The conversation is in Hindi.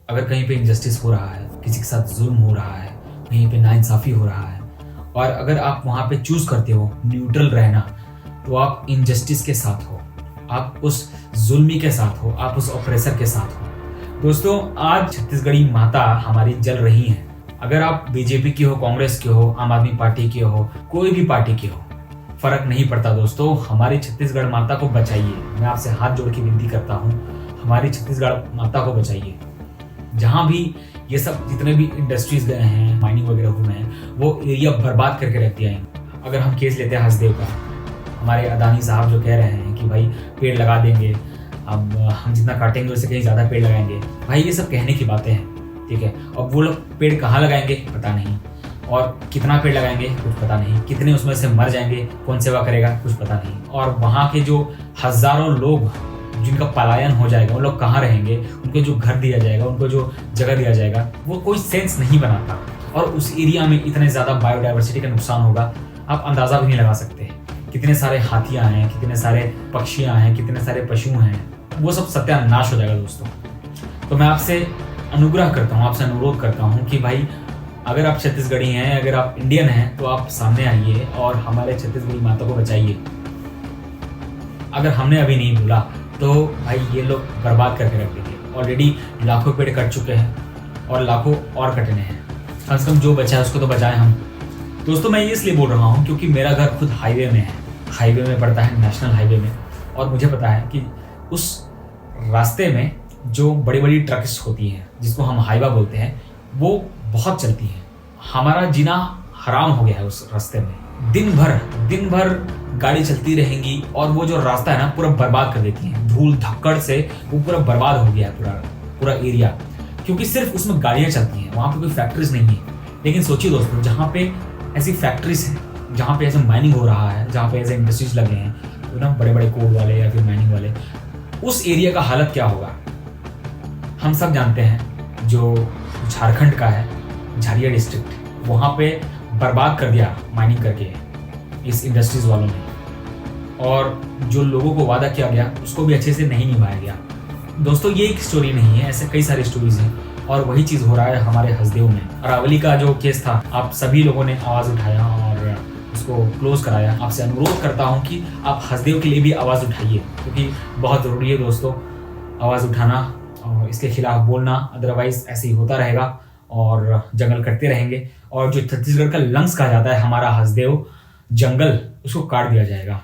अगर कहीं पे इनजस्टिस हो रहा है, किसी के साथ जुल्म हो रहा है, कहीं पे नाइंसाफ़ी हो रहा है, और अगर आप वहाँ पे चूज़ करते हो न्यूट्रल रहना, तो आप इनजस्टिस के साथ हो, आप उस जुल्मी के साथ हो, आप उस ऑपरेसर के साथ हो। दोस्तों, आज छत्तीसगढ़ी माता हमारी जल रही हैं। अगर आप बीजेपी की हो, कांग्रेस की हो, आम आदमी पार्टी की हो, कोई भी पार्टी की हो, फर्क नहीं पड़ता दोस्तों, हमारी छत्तीसगढ़ माता को बचाइए। मैं आपसे हाथ जोड़ के विनती करता हूँ, हमारी छत्तीसगढ़ माता को बचाइए। जहाँ भी ये सब जितने भी इंडस्ट्रीज गए हैं, माइनिंग वगैरह हुए हैं, वो एरिया बर्बाद करके रख दिया है। अगर हम केस लेते हैं हसदेव का, हमारे अदानी साहब जो कह रहे हैं कि भाई पेड़ लगा देंगे, अब हम जितना काटेंगे उससे कहीं ज़्यादा पेड़ लगाएंगे, भाई ये सब कहने की बातें हैं, ठीक है। अब वो लोग पेड़ कहाँ लगाएंगे पता नहीं, और कितना पेड़ लगाएंगे कुछ पता नहीं, कितने उसमें से मर जाएंगे, कौन सेवा करेगा कुछ पता नहीं, और वहाँ के जो हज़ारों लोग जिनका पलायन हो जाएगा, वो लोग कहाँ रहेंगे, उनको जो घर दिया जाएगा, उनको जो जगह दिया जाएगा, वो कोई सेंस नहीं बनाता। और उस एरिया में इतने ज़्यादा बायोडाइवर्सिटी का नुकसान होगा, आप अंदाज़ा भी नहीं लगा सकते। कितने सारे हाथियाँ हैं, कितने सारे पक्षियाँ हैं, कितने सारे पशु हैं, वो सब सत्यानाश हो जाएगा दोस्तों। तो मैं आपसे अनुग्रह करता हूँ, आपसे अनुरोध करता हूँ कि भाई अगर आप छत्तीसगढ़ी हैं, अगर आप इंडियन हैं, तो आप सामने आइए और हमारे छत्तीसगढ़ी माता को बचाइए। अगर हमने अभी नहीं बोला तो भाई ये लोग बर्बाद करके रख देंगे। ऑलरेडी लाखों पेड़ कट चुके हैं और लाखों और कटने हैं। कम से कम जो बचा है उसको तो बचाएं हम। दोस्तों, मैं ये इसलिए बोल रहा हूँ क्योंकि मेरा घर खुद हाईवे में है, हाईवे में पड़ता है, नेशनल हाईवे में, और मुझे पता है कि उस रास्ते में जो बड़ी बड़ी ट्रक्स होती हैं, जिसको हम हाईवा बोलते हैं, वो बहुत चलती हैं। हमारा जीना हराम हो गया है उस रास्ते में। दिन भर गाड़ी चलती रहेंगी और वो जो रास्ता है ना पूरा बर्बाद कर देती है। धूल धक्कड़ से वो पूरा बर्बाद हो गया है पूरा एरिया, क्योंकि सिर्फ उसमें गाड़ियाँ चलती हैं, वहाँ पे कोई फैक्ट्रीज नहीं है। लेकिन सोचिए दोस्तों, जहाँ पे ऐसी फैक्ट्रीज हैं, जहाँ पे ऐसे माइनिंग हो रहा है, जहाँ पे ऐसे इंडस्ट्रीज लगे हैं, तो ना बड़े बड़े कोल वाले या फिर माइनिंग वाले, उस एरिया का हालत क्या होगा हम सब जानते हैं। जो झारखंड का है झरिया डिस्ट्रिक्ट, वहाँ पे बर्बाद कर दिया माइनिंग करके इस इंडस्ट्रीज वालों ने, और जो लोगों को वादा किया गया उसको भी अच्छे से नहीं निभाया गया। दोस्तों, ये एक स्टोरी नहीं है, ऐसे कई सारी स्टोरीज हैं, और वही चीज़ हो रहा है हमारे हसदेव में। अरावली का जो केस था, आप सभी लोगों ने आवाज़ उठाया और उसको क्लोज कराया। आपसे अनुरोध करता हूँ कि आप हसदेव के लिए भी आवाज़ उठाइए, क्योंकि बहुत ज़रूरी है दोस्तों आवाज़ उठाना और इसके खिलाफ बोलना। अदरवाइज ऐसे ही होता रहेगा और जंगल कटते रहेंगे, और जो छत्तीसगढ़ का लंग्स कहा जाता है हमारा हसदेव जंगल, उसको काट दिया जाएगा।